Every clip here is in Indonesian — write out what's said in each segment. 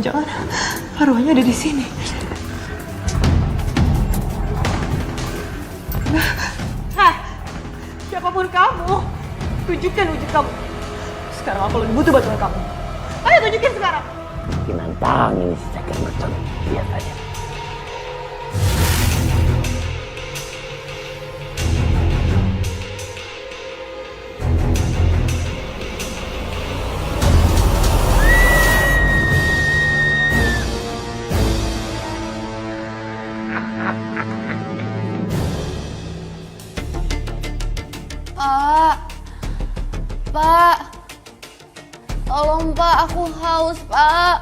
Jangan-jangan arwahnya ada di sini. Hah, siapapun kamu, tunjukkan wujud kamu. Sekarang aku lebih butuh bantuan kamu. Ayo tunjukin sekarang. Dinantangin si Cakil Mercon. Lihat saja. Pak, tolong Pak, aku haus Pak.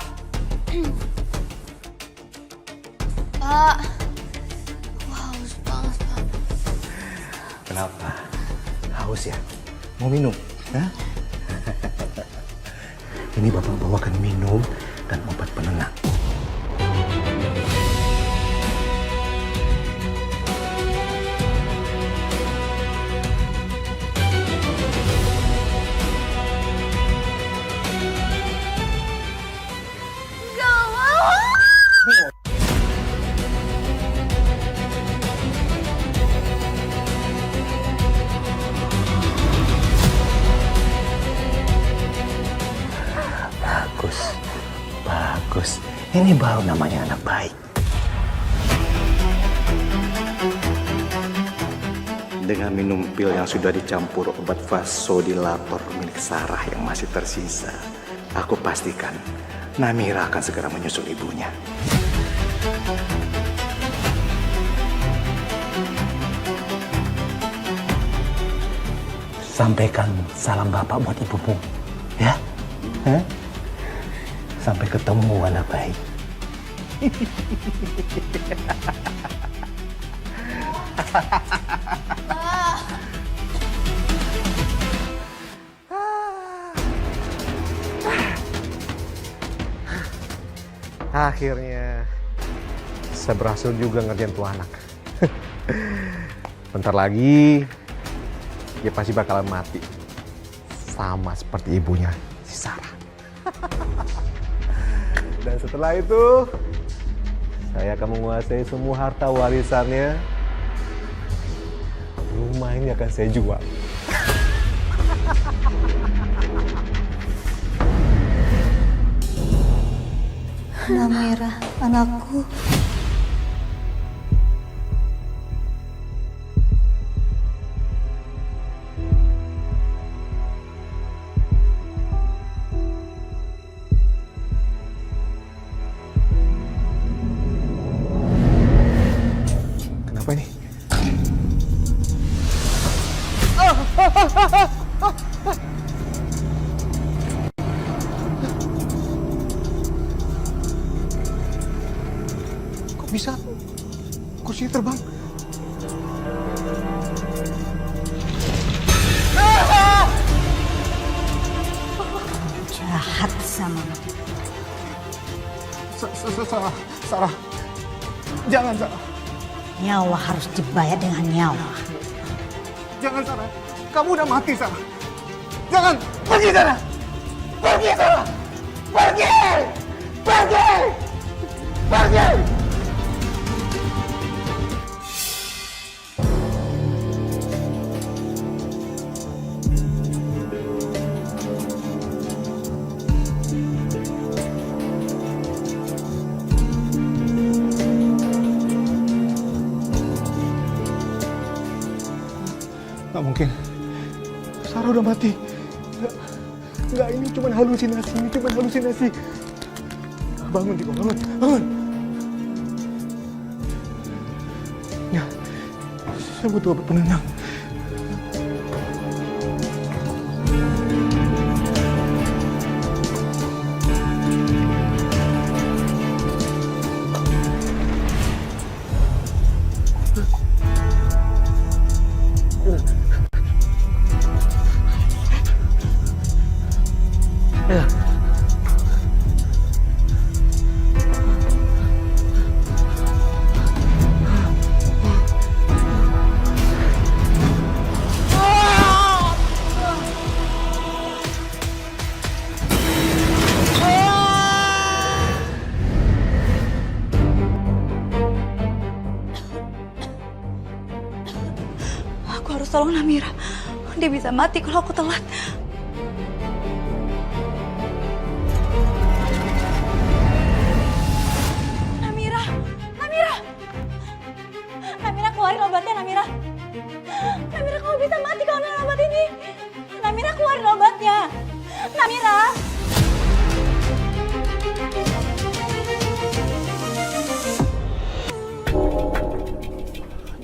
Pak, aku haus banget Pak. Kenapa? Haus ya? Mau minum? Hah? Ini Bapak bawakan minum dan obat penenang. Bagus. Ini baru namanya anak baik. Dengan minum pil yang sudah dicampur obat vasodilator milik Sarah yang masih tersisa, aku pastikan Namira akan segera menyusul ibunya. Sampaikan salam Bapak buat ibumu, ya? Hah? Sampai ketemu anak baik. Akhirnya saya berhasil juga ngerjain tuh anak. Bentar lagi dia pasti bakalan mati. Sama seperti ibunya, si Sarah. Dan setelah itu, saya akan menguasai semua harta warisannya. Rumah ini akan saya jual. Namira, anakku. Kenapa ini? Kok bisa kursi terbang? Jahat sama Sarah, jangan Sarah, nyawa harus dibayar dengan nyawa. jangan Sarah, kamu udah mati Sarah, jangan, pergi Sarah, pergi Sarah, pergi, pergi, pergi. Nggak mungkin. Sarah udah mati. Nggak, ini cuma halusinasi. Bangun, Tiko, bangun. Ya, saya butuh obat penenang. tolong Namira. Dia bisa mati kalau aku telat. Namira, Namira, Namira keluarin obatnya, Namira. Namira, kamu bisa mati kalau minum obat ini. Namira, keluarin obatnya. Namira.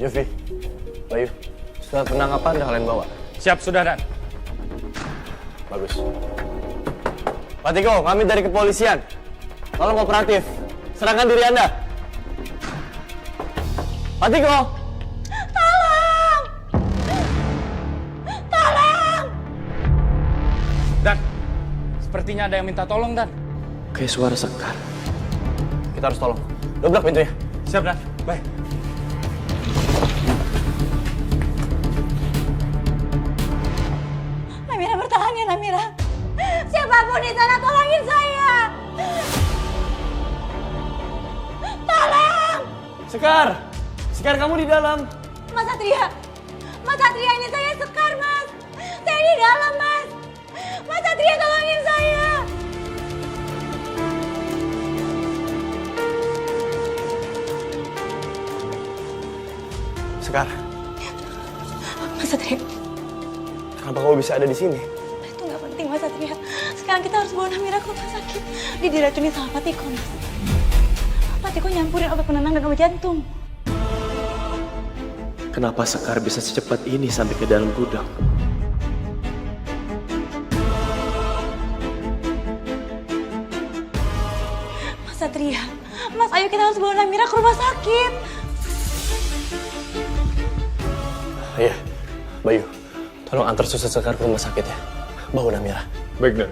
Jovi, Bayu, surat penangkapan udah kalian bawa? Siap, sudah, Dan. Bagus. Pak Tiko, kami dari kepolisian. Tolong kooperatif. Serahkan diri Anda. Pak Tiko! Tolong! Tolong! Dan, sepertinya ada yang minta tolong, Dan. Kayak suara Sekar. Kita harus tolong. Dobrak pintunya. Siap, Dan. Baik. Namira, bertahan ya, Namira. Siapapun di sana, tolongin saya. Tolong! Sekar! Sekar, kamu di dalam. Mas Satria! Mas Satria, ini saya Sekar, Mas. Saya di dalam, Mas. Mas Satria, tolongin saya. Sekar, Mas Satria, kenapa kamu bisa ada di sini? itu nggak penting, Mas Satria. Sekarang kita harus bawa Namira ke rumah sakit. Dia diracuni sama Pak Tiko, Mas. Pak Tiko nyampurin obat penenang dan obat jantung. Kenapa Sekar bisa secepat ini sampai ke dalam gudang? Mas Satria, Mas, ayo kita harus bawa Namira ke rumah sakit. Iya, Bayu, tolong antar suster Sekar ke rumah sakit ya. Bawa Namira. Baik, Dan.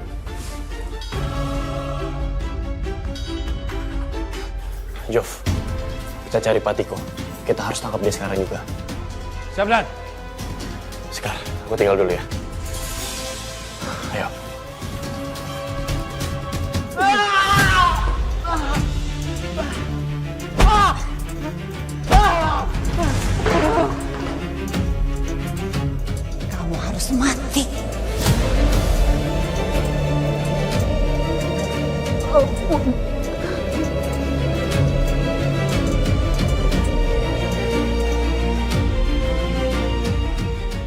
Jov, kita cari Pak Tiko. Kita harus tangkap dia sekarang juga. Siap, Dan. Sekar, aku tinggal dulu ya. Ayo. Kamu harus mati.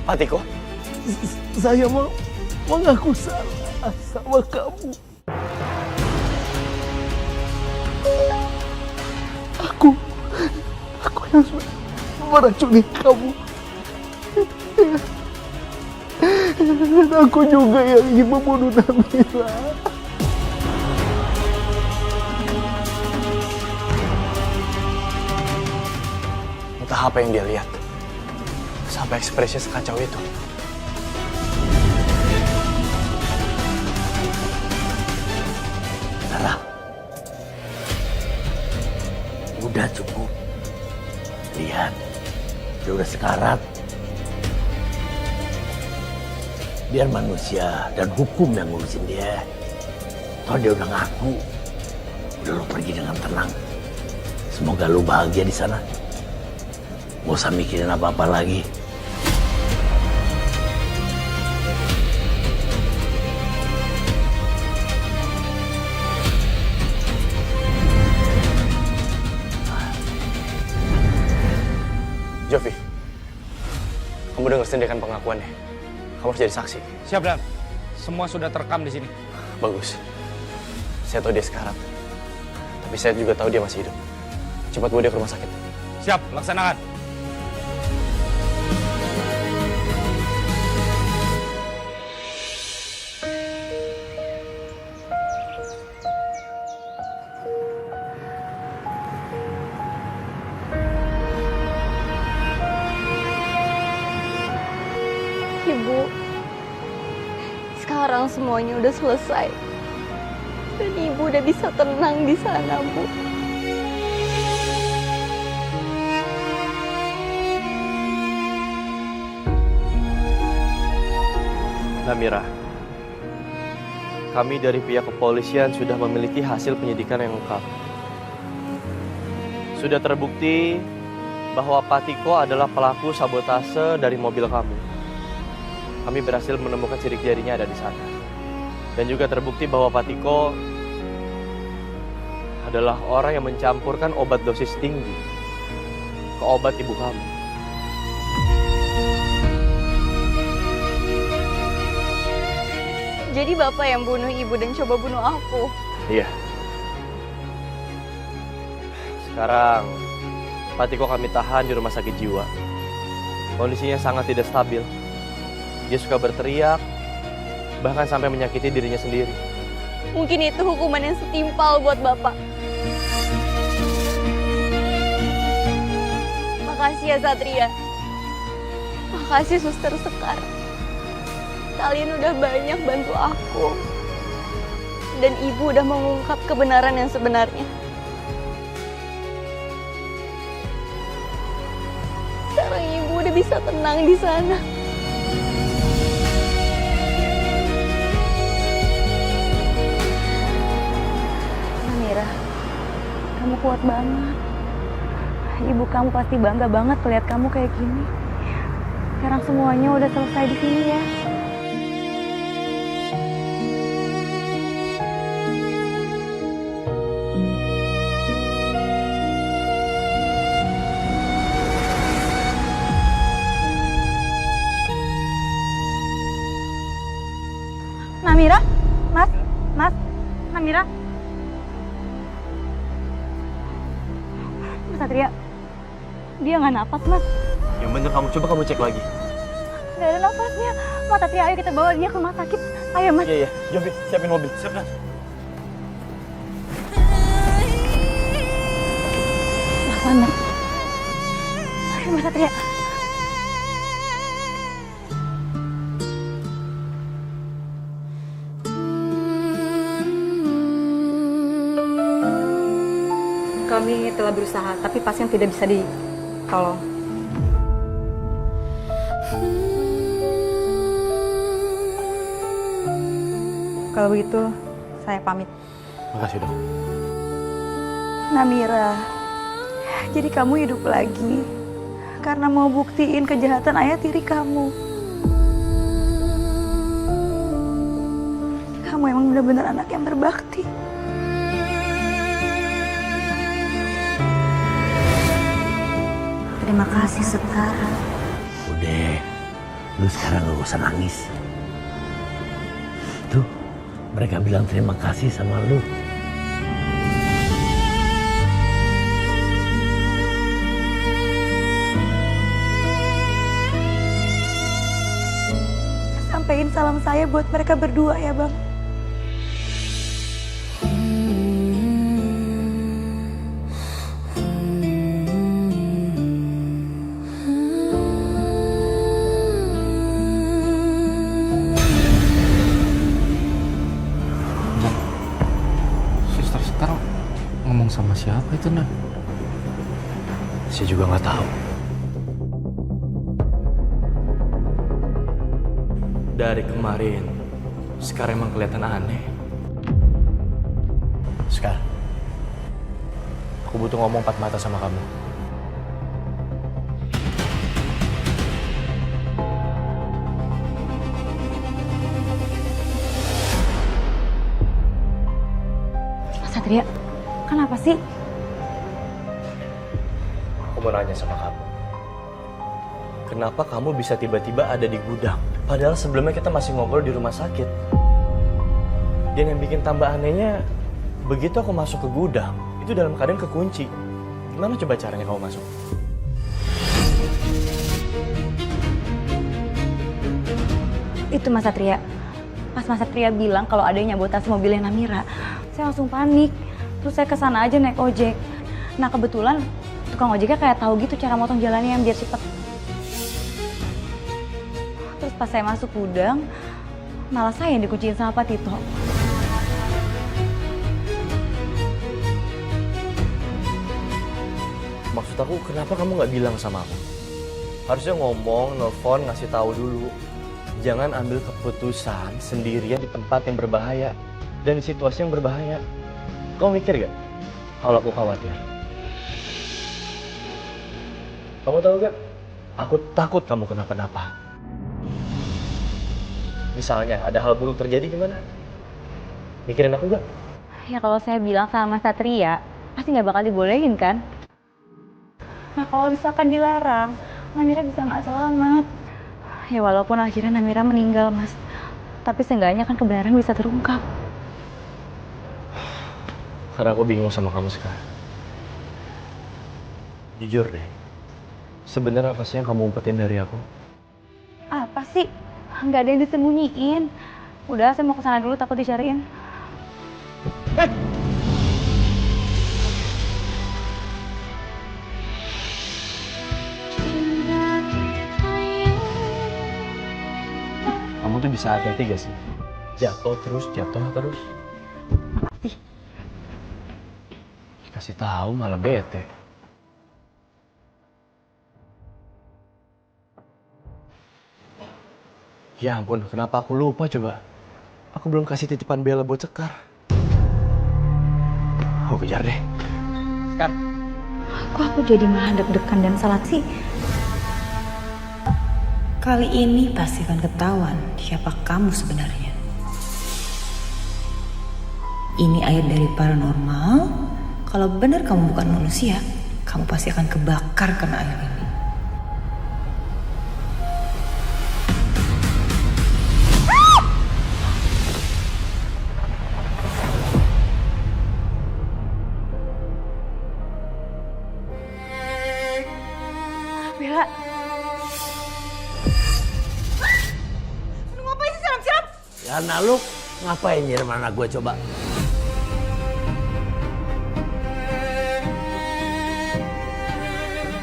Pak Tiko, Saya mau mengaku salah sama kamu. Aku yang sudah meracuni kamu. Dan aku juga yang ingin membunuh Namira. entah apa yang dia lihat. Sampai ekspresi sekacau itu. Salah. Udah cukup. Lihat, dia udah sekarat. Biar manusia dan hukum yang ngurusin dia. Toh dia udah ngaku. Udah lu pergi dengan tenang. Semoga lu bahagia di sana. Gak usah mikirin apa-apa lagi. Jovi, kamu dengar sendiri kan pengakuannya. Kamu harus jadi saksi. Siap, Dan. Semua sudah terekam di sini. Bagus. Saya tahu dia sekarat. Tapi saya juga tahu dia masih hidup. Cepat bawa dia ke rumah sakit. Siap, laksanakan. Ibu, sekarang semuanya udah selesai. Dan Ibu udah bisa tenang di sana, Bu. Namira, kami dari pihak kepolisian sudah memiliki hasil penyidikan yang lengkap. Sudah terbukti bahwa Patiko adalah pelaku sabotase dari mobil kamu. Kami berhasil menemukan sidik jarinya ada di sana. Dan juga terbukti bahwa Patiko adalah orang yang mencampurkan obat dosis tinggi ke obat ibu kamu. Jadi Bapak yang bunuh Ibu dan coba bunuh aku. Iya. Sekarang Patiko kami tahan di rumah sakit jiwa. Kondisinya sangat tidak stabil. Dia suka berteriak, bahkan sampai menyakiti dirinya sendiri. Mungkin itu hukuman yang setimpal buat Bapak. Makasih ya Satria. Makasih Suster Sekar. Kalian udah banyak bantu aku. Dan Ibu udah mengungkap kebenaran yang sebenarnya. Sekarang Ibu udah bisa tenang di sana. Amira, kamu kuat banget. Ibu kamu pasti bangga banget lihat kamu kayak gini. Sekarang semuanya udah selesai di sini ya. Namira? Mas? Namira? Mas Satria, dia nggak napas, Mas. Yang bener coba kamu cek lagi. Nggak ada napasnya. Mas Satria, ayo kita bawa dia ke rumah sakit. Ayo, Mas. Iya, Jovi, siapin mobil. Siap, Nas. Mas. Ayo, Mas Satria. Kami telah berusaha, tapi pasien tidak bisa ditolong. Kalau begitu, saya pamit. Makasih, Dok. Namira, jadi kamu hidup lagi karena mau buktiin kejahatan ayah tiri kamu. Kamu emang benar-benar anak yang berbakti. Terima kasih Sekar. Udah, lu sekarang gak usah nangis. Tuh, mereka bilang terima kasih sama lu. Sampaiin salam saya buat mereka berdua ya, Bang. Suster Sekar ngomong sama siapa itu, Nan? Saya juga nggak tahu. Dari kemarin, sekarang emang kelihatan aneh. Sekar, aku butuh ngomong empat mata sama kamu. Mas Satria, kenapa sih? Aku mau nanya sama kamu. Kenapa kamu bisa tiba-tiba ada di gudang? Padahal sebelumnya kita masih ngobrol di rumah sakit. Dan yang bikin tambah anehnya, begitu aku masuk ke gudang, itu dalam keadaan kekunci. Gimana coba caranya kamu masuk? Itu Mas Satria. Pas Mas Satria bilang kalau ada yang nyabotase mobilnya Namira, saya langsung panik. Terus saya kesana aja naik ojek. Nah kebetulan tukang ojeknya kayak tahu gitu cara motong jalannya yang biar cepet. Terus pas saya masuk gudang, malah saya yang dikunciin sama Pak Tito. Maksud aku, kenapa kamu nggak bilang sama aku? Harusnya ngomong, nelfon, ngasih tahu dulu. Jangan ambil keputusan sendirian di tempat yang berbahaya dan di situasi yang berbahaya. Kamu mikir gak kalau aku khawatir? Kamu tahu gak? Aku takut kamu kenapa-napa. Misalnya ada hal buruk terjadi gimana? Mikirin aku gak? Ya kalau saya bilang sama Satria, pasti nggak bakal dibolehin kan? Nah kalau misalkan dilarang, Namira bisa nggak selamat. Ya walaupun akhirnya Namira meninggal, Mas. Tapi seenggaknya kan kebenaran bisa terungkap. Karena aku bingung sama kamu sekarang. Jujur deh, sebenarnya apa sih yang kamu umpetin dari aku? Apa sih? Nggak ada yang disembunyiin. Udah, saya mau kesana dulu, takut dicariin. Kamu tuh bisa hati-hati gak sih? Jatuh terus. Makasih. Kasih tahu malah bete. Ya ampun, kenapa aku lupa coba? Aku belum kasih titipan Bella buat Sekar. Aku kejar deh. Sekar. Kok aku jadi malah deg-degan dan salah sih? Kali ini pasti akan ketahuan siapa kamu sebenarnya. Ini air dari paranormal. Kalau benar kamu bukan manusia, kamu pasti akan kebakar kena air ini. Bella, Lu ngapain sih siram-siram? Ya nah lu ngapain nyiram anak gue coba?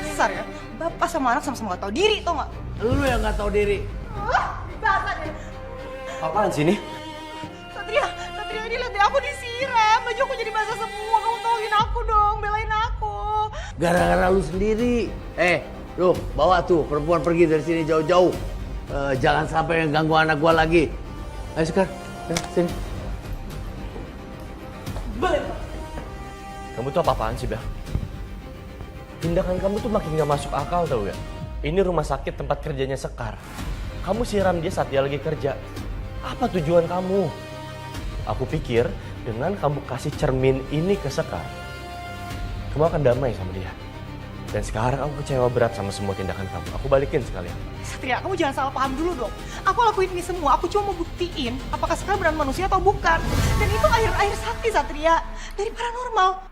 Besar ya, bapak sama anak sama-sama gak tahu diri, tau gak? Lu yang nggak tahu diri. Bahasa deh. Apaan sih ini? Satria ini lihat deh, aku disiram. Baju aku jadi basah semua. Kamu tolongin aku dong, belain aku. Gara-gara lu sendiri. Lu bawa tuh perempuan pergi dari sini jauh-jauh. Jangan sampai ganggu anak gua lagi. Ayo Sekar, sini. Belain. Kamu tuh apa-apaan sih, Bel? Tindakan kamu tuh makin gak masuk akal tau gak? Ini rumah sakit tempat kerjanya Sekar. Kamu siram dia saat dia lagi kerja. Apa tujuan kamu? Aku pikir dengan kamu kasih cermin ini ke Sekar, kamu akan damai sama dia. Dan sekarang aku kecewa berat sama semua tindakan kamu. Aku balikin sekalian. Satria, kamu jangan salah paham dulu dong. Aku lakuin ini semua, aku cuma mau buktiin apakah sekarang benar manusia atau bukan. Dan itu air sakti, Satria. Dari paranormal.